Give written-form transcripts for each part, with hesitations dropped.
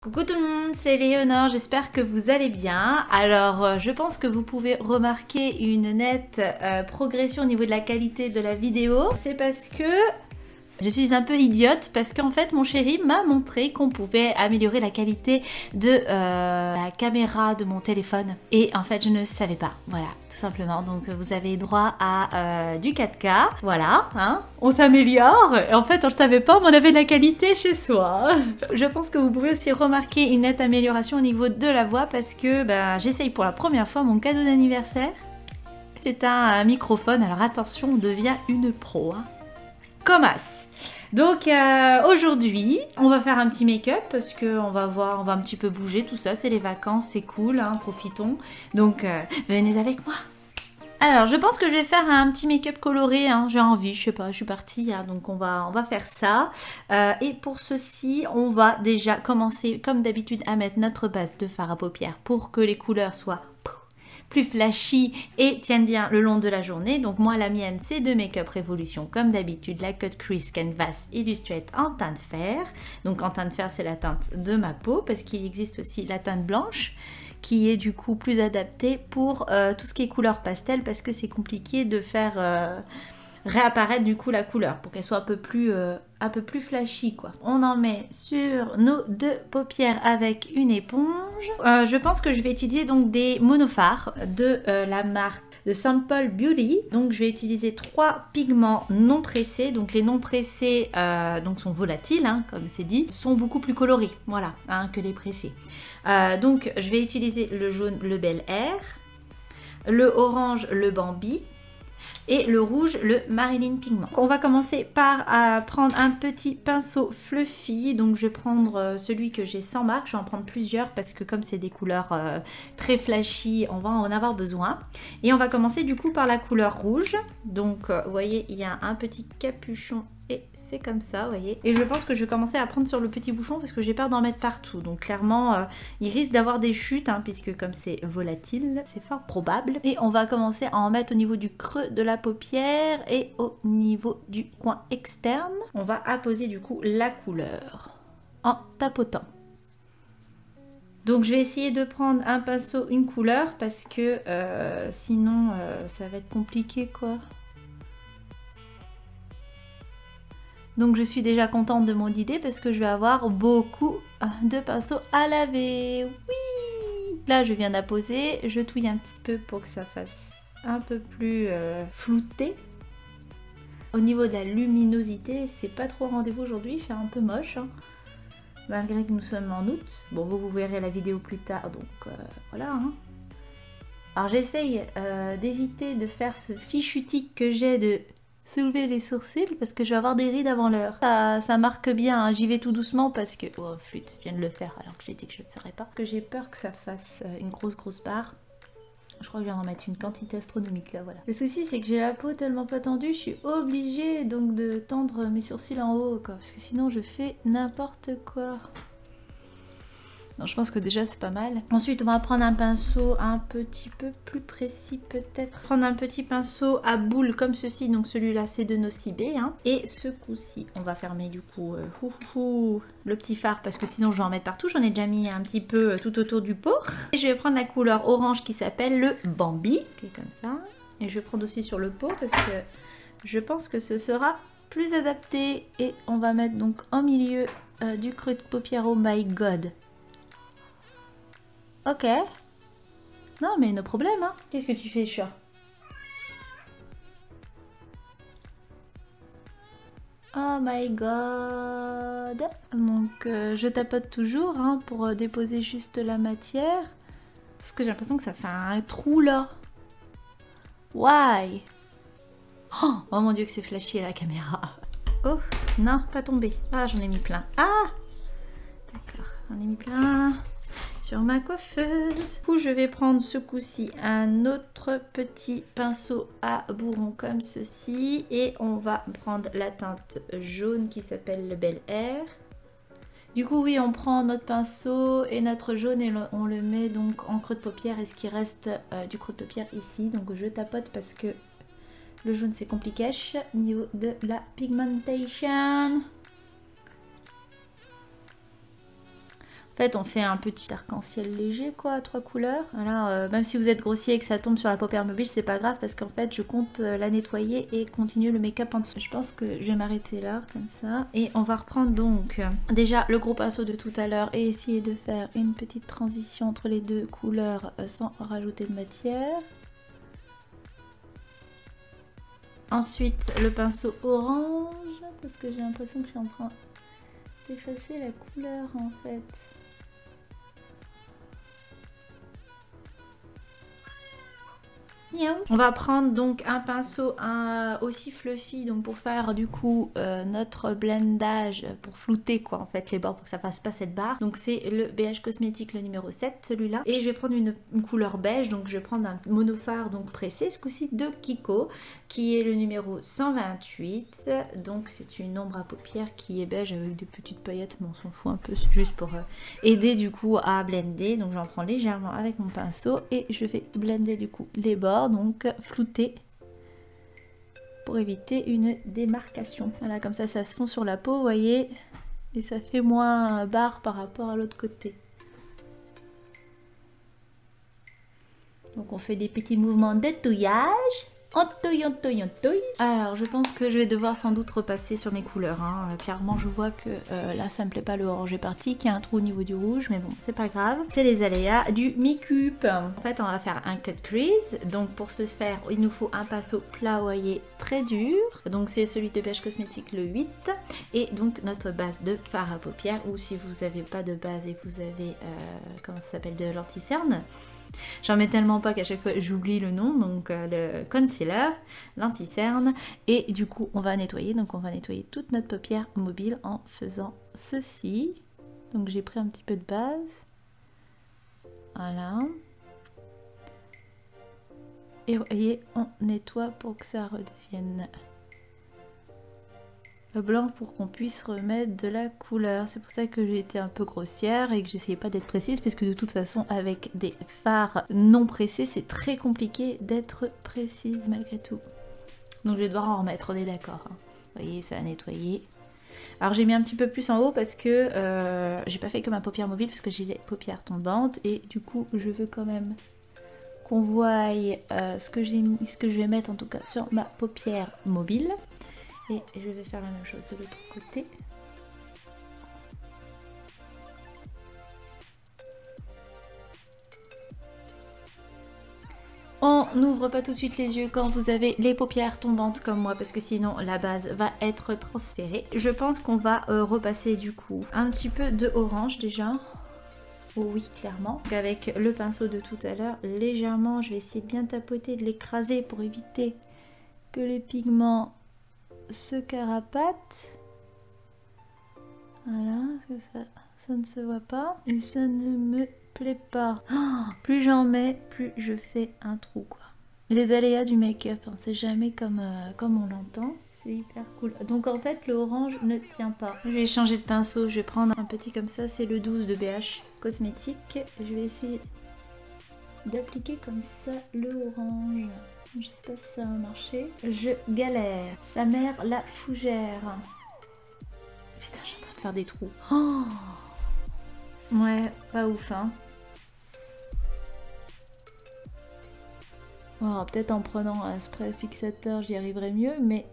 Coucou tout le monde, c'est Léonore, j'espère que vous allez bien. Alors je pense que vous pouvez remarquer une nette progression au niveau de la qualité de la vidéo. C'est parce que je suis un peu idiote parce qu'en fait mon chéri m'a montré qu'on pouvait améliorer la qualité de la caméra de mon téléphone. Et en fait je ne savais pas, voilà, tout simplement. Donc vous avez droit à du 4K, voilà, hein, on s'améliore. Et en fait on ne savait pas, mais on avait de la qualité chez soi. Je pense que vous pouvez aussi remarquer une nette amélioration au niveau de la voix parce que j'essaye pour la première fois mon cadeau d'anniversaire. C'est un microphone, alors attention, on devient une pro, hein. Comme as. Donc aujourd'hui, on va faire un petit make-up parce qu'on va voir, on va un petit peu bouger, tout ça, c'est les vacances, c'est cool, hein, profitons. Donc venez avec moi. Alors je pense que je vais faire un petit make-up coloré, hein, j'ai envie, je sais pas, je suis partie, hein, donc on va faire ça. Et pour ceci, on va déjà commencer comme d'habitude à mettre notre base de fard à paupières pour que les couleurs soient plus flashy et tiennent bien le long de la journée. Donc moi la mienne c'est de Make Up Revolution comme d'habitude, la Cut Crease Canvas Illustrate en teinte fer. Donc en teinte fer c'est la teinte de ma peau parce qu'il existe aussi la teinte blanche qui est du coup plus adaptée pour tout ce qui est couleur pastel parce que c'est compliqué de faire réapparaître du coup la couleur pour qu'elle soit un peu plus flashy quoi. On en met sur nos deux paupières avec une éponge. Je pense que je vais utiliser donc des monofards de la marque de Sample Beauty. Donc je vais utiliser 3 pigments non pressés. Donc les non pressés donc sont volatiles, hein, comme c'est dit, sont beaucoup plus colorés, voilà, hein, que les pressés. Donc je vais utiliser le jaune, le Bel Air, le orange, le Bambi, et le rouge, le Marilyn Pigment. On va commencer par prendre un petit pinceau fluffy. Donc je vais prendre celui que j'ai sans marque. Je vais en prendre plusieurs parce que comme c'est des couleurs très flashy, on va en avoir besoin. Et on va commencer du coup par la couleur rouge. Donc vous voyez, il y a un petit capuchon et c'est comme ça, vous voyez. Et je pense que je vais commencer à prendre sur le petit bouchon parce que j'ai peur d'en mettre partout. Donc clairement, il risque d'avoir des chutes, hein, puisque comme c'est volatile, c'est fort probable. Et on va commencer à en mettre au niveau du creux de la paupière et au niveau du coin externe. On va apposer du coup la couleur en tapotant. Donc je vais essayer de prendre un pinceau, une couleur, parce que sinon ça va être compliqué quoi. Donc je suis déjà contente de mon idée parce que je vais avoir beaucoup de pinceaux à laver. Oui! Là je viens d'apposer, je touille un petit peu pour que ça fasse un peu plus flouté. Au niveau de la luminosité, c'est pas trop rendez-vous aujourd'hui, il fait un peu moche, hein, malgré que nous sommes en août. Bon, vous verrez la vidéo plus tard, donc voilà. Hein. Alors j'essaye d'éviter de faire ce fichu tic que j'ai de soulever les sourcils parce que je vais avoir des rides avant l'heure. Ça marque bien, hein. J'y vais tout doucement parce que... Oh flûte, je viens de le faire alors que j'ai dit que je le ferais pas. Parce que j'ai peur que ça fasse une grosse barre. Je crois que je viens d'en mettre une quantité astronomique là, voilà. Le souci c'est que j'ai la peau tellement pas tendue, je suis obligée donc de tendre mes sourcils en haut quoi. Parce que sinon je fais n'importe quoi. Non, je pense que déjà c'est pas mal. Ensuite on va prendre un pinceau un petit peu plus précis peut-être. Prendre un petit pinceau à boule comme ceci, donc celui-là c'est de Nocibé, hein. Et ce coup-ci on va fermer du coup le petit fard parce que sinon je vais en mettre partout. J'en ai déjà mis un petit peu tout autour du pot. Et je vais prendre la couleur orange qui s'appelle le Bambi, qui est comme ça. Et je vais prendre aussi sur le pot parce que je pense que ce sera plus adapté. Et on va mettre donc en milieu du creux de paupière. Oh my god. Ok. Non mais no problème, hein. Qu'est-ce que tu fais, chat? Oh my god. Donc je tapote toujours, hein, pour déposer juste la matière. Parce que j'ai l'impression que ça fait un trou là. Why? Oh mon dieu que c'est flashy à la caméra. Oh non, pas tombé. Ah j'en ai mis plein. Ah d'accord, j'en ai mis plein sur ma coiffeuse. Du coup, je vais prendre ce coup-ci un autre petit pinceau à bourron comme ceci. Et on va prendre la teinte jaune qui s'appelle le Bel Air. Du coup, oui, on prend notre pinceau et notre jaune et on le met donc en creux de paupière. Et ce qui reste du creux de paupière ici. Donc je tapote parce que le jaune c'est compliqué au niveau de la pigmentation. En fait, on fait un petit arc-en-ciel léger, quoi, à 3 couleurs. Voilà, même si vous êtes grossier et que ça tombe sur la paupière mobile, c'est pas grave parce qu'en fait, je compte la nettoyer et continuer le make-up en dessous. Je pense que je vais m'arrêter là, comme ça. Et on va reprendre donc déjà le gros pinceau de tout à l'heure et essayer de faire une petite transition entre les deux couleurs sans rajouter de matière. Ensuite, le pinceau orange, parce que j'ai l'impression que je suis en train d'effacer la couleur en fait. On va prendre donc un pinceau aussi fluffy donc pour faire du coup notre blendage, pour flouter quoi en fait les bords pour que ça fasse pas cette barre. Donc c'est le BH Cosmétique le numéro 7 celui-là. Et je vais prendre une couleur beige, donc je vais prendre un monophare donc pressé, ce coup-ci de Kiko qui est le numéro 128. Donc c'est une ombre à paupières qui est beige avec des petites paillettes mais on s'en fout un peu, c'est juste pour aider du coup à blender. Donc j'en prends légèrement avec mon pinceau et je vais blender du coup les bords, donc flouter pour éviter une démarcation. Voilà, comme ça se fond sur la peau, vous voyez, et ça fait moins barre par rapport à l'autre côté. Donc on fait des petits mouvements de touillage. On touille, on touille, on touille. Alors je pense que je vais devoir sans doute repasser sur mes couleurs. Clairement je vois que là ça me plaît pas, le orange est parti, qu'il y a un trou au niveau du rouge, mais bon c'est pas grave. C'est les aléas du make-up. En fait on va faire un cut crease. Donc pour ce faire il nous faut un pinceau plat-oyer très dur. Donc c'est celui de BH Cosmétique le 8. Et donc notre base de fard à paupières, ou si vous n'avez pas de base et que vous avez comment ça s'appelle, de l'anti-cerne. J'en mets tellement pas qu'à chaque fois j'oublie le nom, donc le concealer, l'anti-cerne, et du coup on va nettoyer, donc on va nettoyer toute notre paupière mobile en faisant ceci. Donc j'ai pris un petit peu de base, voilà, et vous voyez on nettoie pour que ça redevienne blanc pour qu'on puisse remettre de la couleur. C'est pour ça que j'ai été un peu grossière et que j'essayais pas d'être précise, puisque de toute façon avec des fards non pressés c'est très compliqué d'être précise malgré tout. Donc je vais devoir en remettre, on est d'accord, hein. Vous voyez, ça a nettoyé. Alors j'ai mis un petit peu plus en haut parce que j'ai pas fait que ma paupière mobile, parce que j'ai les paupières tombantes et du coup je veux quand même qu'on voie ce que je vais mettre en tout cas sur ma paupière mobile. Et je vais faire la même chose de l'autre côté. On n'ouvre pas tout de suite les yeux quand vous avez les paupières tombantes comme moi, parce que sinon la base va être transférée. Je pense qu'on va repasser du coup un petit peu de orange déjà. Oh oui, clairement. Donc avec le pinceau de tout à l'heure, légèrement, je vais essayer de bien tapoter, de l'écraser pour éviter que les pigments se carapate. Voilà, ça ne se voit pas et ça ne me plaît pas. Oh, plus j'en mets, plus je fais un trou quoi. Les aléas du make-up, hein, c'est jamais comme on l'entend. C'est hyper cool. Donc en fait le orange ne tient pas. Je vais changer de pinceau, je vais prendre un petit comme ça, c'est le 12 de BH Cosmétique. Je vais essayer d'appliquer comme ça le orange. Je sais pas si ça va marcher. Je galère. Sa mère la fougère. Putain, je suis en train de faire des trous. Oh, ouais, pas ouf, hein. Oh, peut-être en prenant un spray fixateur, j'y arriverai mieux, mais...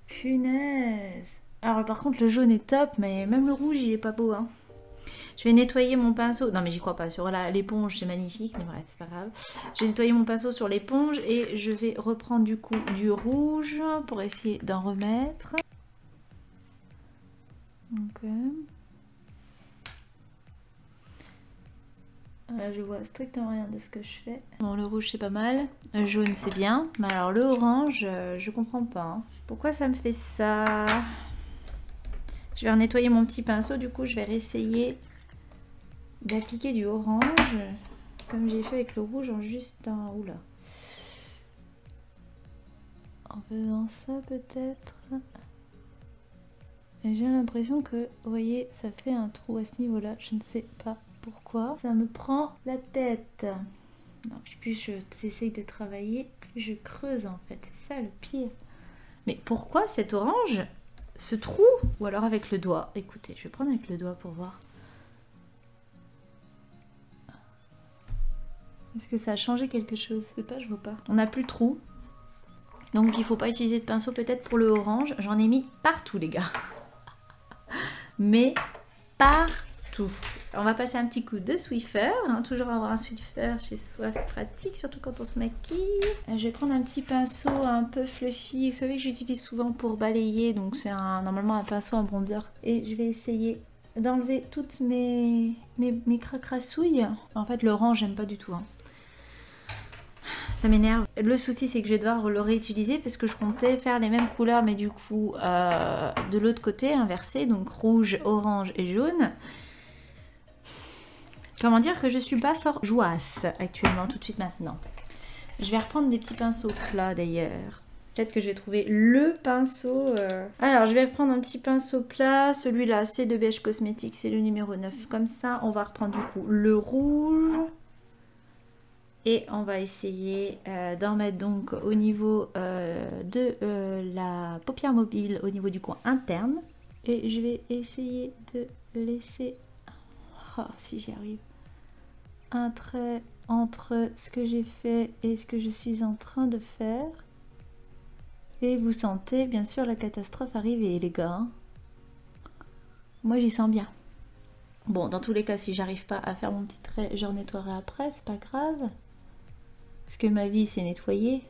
Punaise. Alors par contre, le jaune est top, mais même le rouge, il est pas beau, hein. Je vais nettoyer mon pinceau. Non mais j'y crois pas. Sur l'éponge c'est magnifique. Mais bref c'est pas grave. J'ai nettoyé mon pinceau sur l'éponge. Et je vais reprendre du coup du rouge. Pour essayer d'en remettre. Ok. Là je vois strictement rien de ce que je fais. Bon le rouge c'est pas mal. Le jaune c'est bien. Mais alors le orange je comprends pas. Hein. Pourquoi ça me fait ça? Je vais nettoyer mon petit pinceau. Du coup je vais réessayer d'appliquer du orange comme j'ai fait avec le rouge en juste un... Oula. En faisant ça peut-être. Et j'ai l'impression que, vous voyez, ça fait un trou à ce niveau-là. Je ne sais pas pourquoi. Ça me prend la tête. Non, plus j'essaye de travailler, plus je creuse en fait. C'est ça le pire. Mais pourquoi cet orange, ce trou? Ou alors avec le doigt. Écoutez, je vais prendre avec le doigt pour voir. Est-ce que ça a changé quelque chose? Je sais pas, je vois pas. On n'a plus le trou. Donc il faut pas utiliser de pinceau peut-être pour le orange. J'en ai mis partout les gars. Mais partout. On va passer un petit coup de Swiffer. Hein. Toujours avoir un Swiffer chez soi, c'est pratique, surtout quand on se maquille. Je vais prendre un petit pinceau un peu fluffy. Vous savez que j'utilise souvent pour balayer. Donc c'est normalement un pinceau, un bronzer. Et je vais essayer d'enlever toutes mes cracrassouilles. En fait l'orange j'aime pas du tout. Hein. Ça m'énerve. Le souci c'est que je vais devoir le réutiliser parce que je comptais faire les mêmes couleurs mais du coup de l'autre côté inversé, donc rouge, orange et jaune. Comment dire que je suis pas fort jouasse actuellement tout de suite maintenant. Je vais reprendre des petits pinceaux plats d'ailleurs. Peut-être que je vais trouver le pinceau. Alors je vais prendre un petit pinceau plat. Celui-là c'est de Beige Cosmetics, c'est le numéro 9. Comme ça on va reprendre du coup le rouge. Et on va essayer d'en mettre donc au niveau de la paupière mobile, au niveau du coin interne. Et je vais essayer de laisser, oh, si j'y arrive, un trait entre ce que j'ai fait et ce que je suis en train de faire. Et vous sentez bien sûr la catastrophe arriver les gars. Moi j'y sens bien. Bon dans tous les cas si j'arrive pas à faire mon petit trait je renettoierai après, c'est pas grave. Parce que ma vie c'est nettoyer.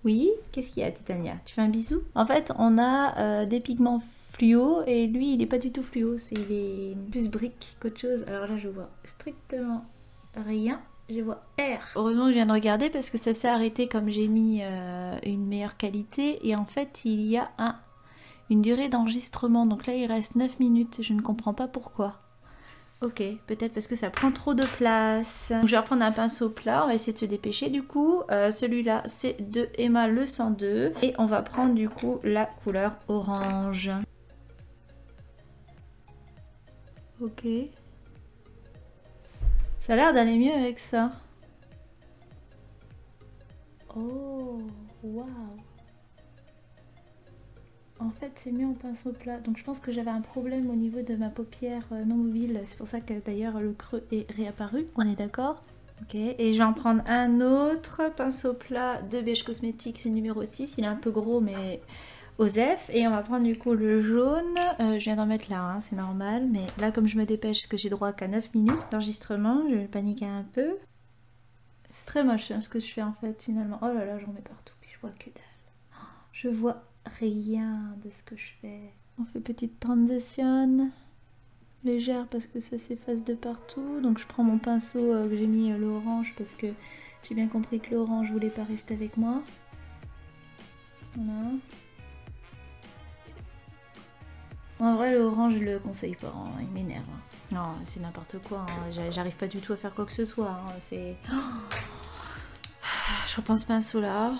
Oui, qu'est-ce qu'il y a Titania? Tu fais un bisou? En fait on a des pigments fluo et lui il est pas du tout fluo, il est plus brique qu'autre chose. Alors là je vois strictement rien, je vois R. Heureusement que je viens de regarder parce que ça s'est arrêté comme j'ai mis une meilleure qualité et en fait il y a une durée d'enregistrement, donc là il reste 9 minutes, je ne comprends pas pourquoi. Ok, peut-être parce que ça prend trop de place. Donc, je vais reprendre un pinceau plat, on va essayer de se dépêcher du coup. Celui-là, c'est de Emma le 102. Et on va prendre du coup la couleur orange. Ok. Ça a l'air d'aller mieux avec ça. Oh, waouh. En fait, c'est mieux en pinceau plat. Donc je pense que j'avais un problème au niveau de ma paupière non mobile. C'est pour ça que d'ailleurs le creux est réapparu. On est d'accord? Ok. Et je vais en prendre un autre pinceau plat de Beige Cosmetics, c'est numéro 6. Il est un peu gros mais Osef. Et on va prendre du coup le jaune. Je viens d'en mettre là, hein, c'est normal. Mais là comme je me dépêche parce que j'ai droit qu'à 9 minutes d'enregistrement, je vais paniquer un peu. C'est très moche hein, ce que je fais en fait finalement. Oh là là, j'en mets partout. Puis je vois que dalle. Je vois rien de ce que je fais. On fait petite transition légère parce que ça s'efface de partout. Donc je prends mon pinceau que j'ai mis l'orange parce que j'ai bien compris que l'orange voulait pas rester avec moi. Voilà. En vrai l'orange je le conseille pas, hein, il m'énerve. Non c'est n'importe quoi, hein. J'arrive pas du tout à faire quoi que ce soit. Hein. C'est... Je reprends ce pinceau là.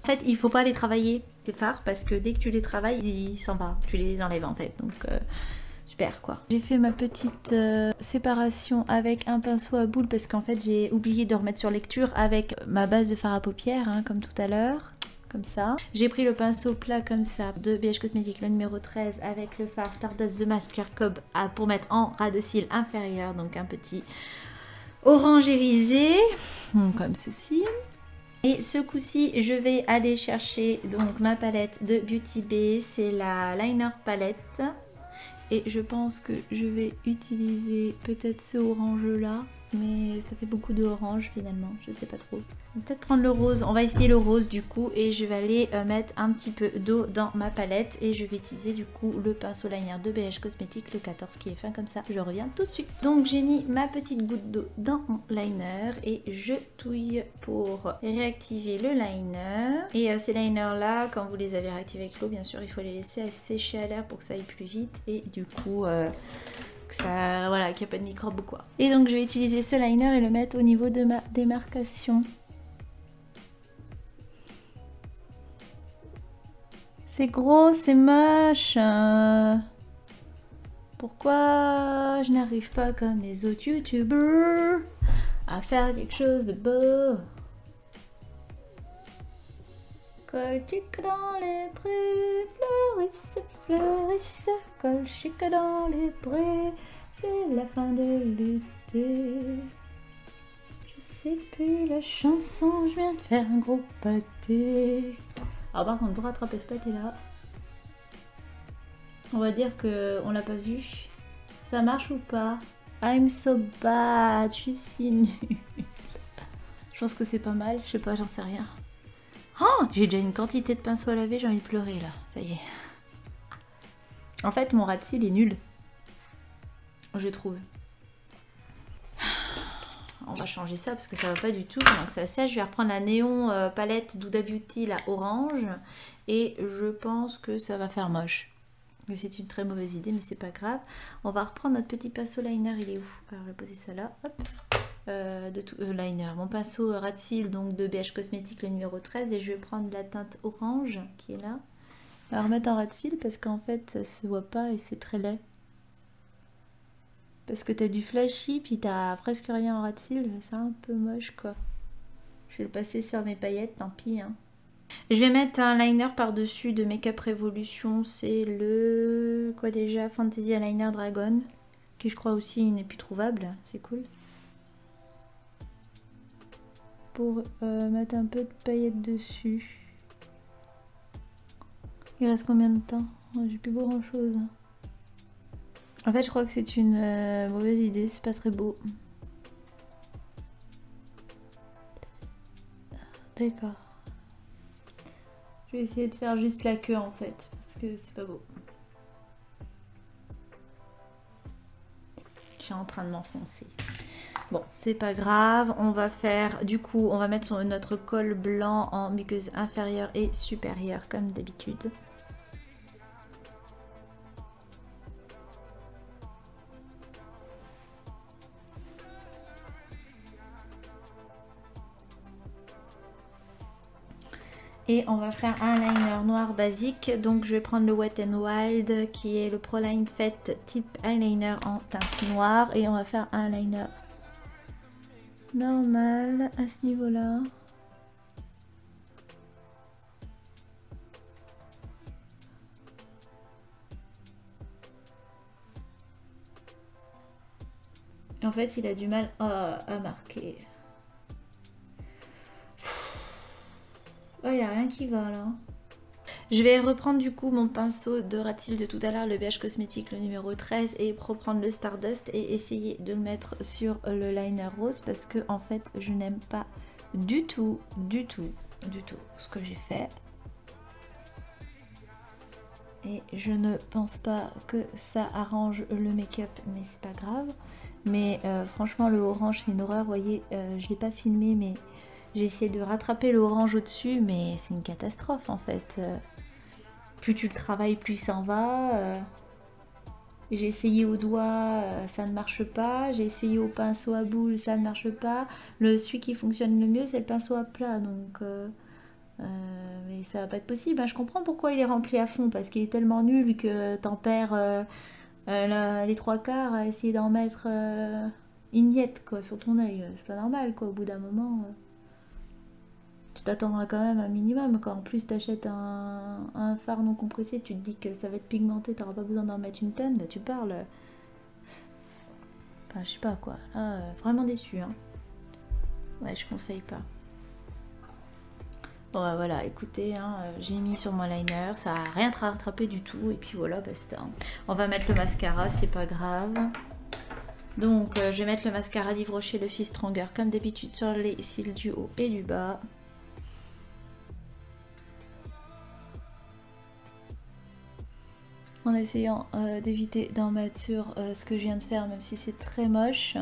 En fait, il faut pas les travailler, tes fards, parce que dès que tu les travailles, ils s'en vont. Tu les enlèves en fait, donc super quoi. J'ai fait ma petite séparation avec un pinceau à boule parce qu'en fait j'ai oublié de remettre sur lecture avec ma base de fard à paupières, hein, comme tout à l'heure. Comme ça. J'ai pris le pinceau plat comme ça de Beige Cosmetics, le numéro 13, avec le fard Stardust The Mascara pour mettre en ras de cils inférieur, donc un petit orange irisé, comme ceci. Et ce coup-ci, je vais aller chercher donc ma palette de Beauty Bay, c'est la Liner Palette. Et je pense que je vais utiliser peut-être ce orange-là, mais ça fait beaucoup de orange finalement, je sais pas trop. On va peut-être prendre le rose, on va essayer le rose du coup, et je vais aller mettre un petit peu d'eau dans ma palette, et je vais utiliser du coup le pinceau liner de Beige Cosmetics, le 14 qui est fin comme ça, je reviens tout de suite. Donc j'ai mis ma petite goutte d'eau dans mon liner, et je touille pour réactiver le liner. Et ces liners là, quand vous les avez réactivés avec l'eau, bien sûr il faut les laisser sécher à l'air pour que ça aille plus vite, et du coup... que ça, voilà, qu'il n'y a pas de microbes ou quoi. Et donc je vais utiliser ce liner et le mettre au niveau de ma démarcation. C'est gros, c'est moche. Pourquoi je n'arrive pas comme les autres youtubeurs à faire quelque chose de beau? Colchique dans les prés, fleurissent, fleurissent. Colchique dans les prés, C'est la fin de l'été. Je sais plus la chanson, je viens de faire un gros pâté. Alors par contre, pour rattraper ce pâté là, on va dire que on l'a pas vu. Ça marche ou pas? I'm so bad, je suis si nulle. Je pense que c'est pas mal, je sais pas, j'en sais rien. Oh, j'ai déjà une quantité de pinceau à laver, j'ai envie de pleurer là, ça y est. En fait, mon ras de cils est nul. Je trouve. On va changer ça parce que ça va pas du tout. Pendant que ça sèche, je vais reprendre la néon palette d'Huda Beauty, la orange. Et je pense que ça va faire moche. C'est une très mauvaise idée, mais c'est pas grave. On va reprendre notre petit pinceau liner. Il est où? Alors, je vais poser ça là. Hop. Liner. Mon pinceau ras de cils, donc de BH Cosmétique, le numéro 13. Et je vais prendre la teinte orange qui est là. On va remettre en ras de cils parce qu'en fait, ça se voit pas et c'est très laid. Parce que t'as du flashy, puis t'as presque rien en ras de cils, c'est un peu moche quoi. Je vais le passer sur mes paillettes, tant pis. Hein. Je vais mettre un liner par-dessus de Make Up Revolution, c'est le... quoi déjà? Fantasy Eyeliner Dragon, qui je crois aussi n'est plus trouvable, c'est cool. Pour mettre un peu de paillettes dessus. Il reste combien de temps? Oh, j'ai plus grand chose. En fait, je crois que c'est une mauvaise idée, c'est pas très beau. D'accord. Je vais essayer de faire juste la queue en fait, parce que c'est pas beau. Je suis en train de m'enfoncer. Bon, c'est pas grave, on va faire, du coup, on va mettre notre col blanc en muqueuse inférieure et supérieure, comme d'habitude. Et on va faire un liner noir basique. Donc je vais prendre le Wet n Wild qui est le Proline Fête type eyeliner en teinte noire. Et on va faire un liner normal à ce niveau-là. Et en fait il a du mal à marquer. Oh, il n'y a rien qui va là. Je vais reprendre du coup mon pinceau de ras de cils de tout à l'heure, le BH Cosmétique, le numéro 13, et reprendre le Stardust et essayer de le mettre sur le liner rose parce que en fait je n'aime pas du tout ce que j'ai fait. Et je ne pense pas que ça arrange le make-up, mais c'est pas grave. Mais franchement le orange c'est une horreur, vous voyez, je l'ai pas filmé mais... J'ai essayé de rattraper l'orange au-dessus, mais c'est une catastrophe en fait. Plus tu le travailles, plus ça en va. J'ai essayé au doigt, ça ne marche pas. J'ai essayé au pinceau à boule, ça ne marche pas. Celui qui fonctionne le mieux, c'est le pinceau à plat. Donc, mais ça va pas être possible. Hein. Je comprends pourquoi il est rempli à fond, parce qu'il est tellement nul que t'en perds les trois quarts à essayer d'en mettre une miette quoi, sur ton œil. C'est pas normal quoi, au bout d'un moment. Tu t'attendras quand même un minimum. Quand en plus t'achètes un fard non compressé, tu te dis que ça va être pigmenté, t'auras pas besoin d'en mettre une tonne, bah tu parles. Enfin, je sais pas quoi. Là, vraiment déçu. Hein. Ouais, je conseille pas. Bon bah voilà, écoutez, hein, j'ai mis sur mon liner, ça a rien rattrapé du tout. Et puis voilà, basta. On va mettre le mascara, c'est pas grave. Donc je vais mettre le mascara d'Yves Rocher, le Fit Stronger, comme d'habitude sur les cils du haut et du bas. En essayant d'éviter d'en mettre sur ce que je viens de faire, même si c'est très moche.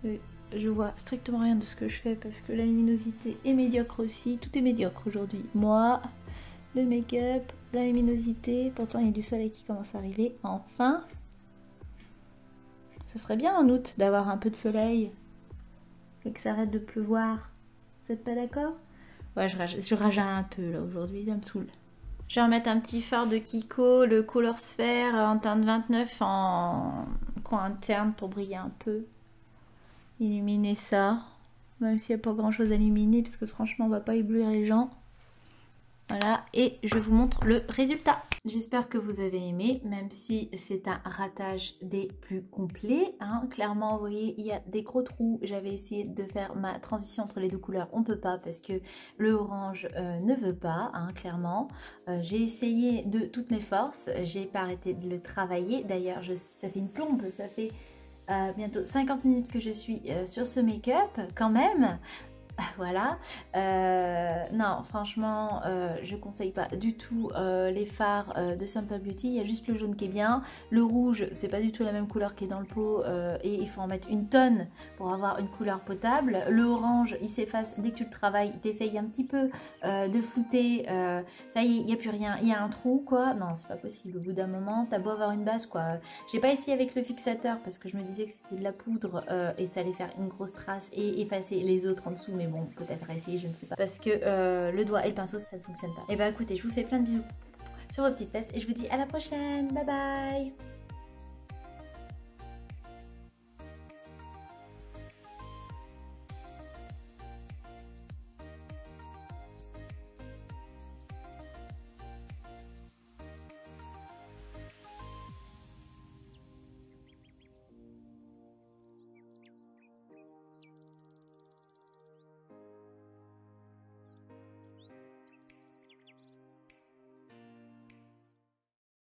Et je vois strictement rien de ce que je fais parce que la luminosité est médiocre aussi. Tout est médiocre aujourd'hui. Moi, le make-up, la luminosité. Pourtant, il y a du soleil qui commence à arriver. Enfin, ce serait bien en août d'avoir un peu de soleil et que ça arrête de pleuvoir. Vous n'êtes pas d'accord ? Ouais, je rage un peu là aujourd'hui, ça me saoule. Je vais remettre un petit fard de Kiko, le Color Sphere en teinte 29 en coin interne pour briller un peu. Illuminer ça, même s'il n'y a pas grand chose à illuminer, parce que franchement on va pas éblouir les gens. Voilà, et je vous montre le résultat. J'espère que vous avez aimé, même si c'est un ratage des plus complets. Hein. Clairement, vous voyez, il y a des gros trous. J'avais essayé de faire ma transition entre les deux couleurs. On ne peut pas parce que le orange ne veut pas, hein, clairement. J'ai essayé de toutes mes forces. J'ai pas arrêté de le travailler. D'ailleurs, ça fait une plombe. Ça fait bientôt 50 minutes que je suis sur ce make-up quand même. Voilà, non franchement je conseille pas du tout les fards de Simple Beauty. Il y a juste le jaune qui est bien, le rouge c'est pas du tout la même couleur qui est dans le pot et il faut en mettre une tonne pour avoir une couleur potable. Le orange il s'efface dès que tu le travailles, t'essayes un petit peu de flouter, ça y est, il n'y a plus rien, il y a un trou quoi, non c'est pas possible, au bout d'un moment t'as beau avoir une base quoi. J'ai pas essayé avec le fixateur parce que je me disais que c'était de la poudre et ça allait faire une grosse trace et effacer les autres en dessous, mais bon, peut-être essayer, je ne sais pas. Parce que le doigt et le pinceau, ça ne fonctionne pas. Et bah écoutez, je vous fais plein de bisous sur vos petites fesses et je vous dis à la prochaine. Bye bye.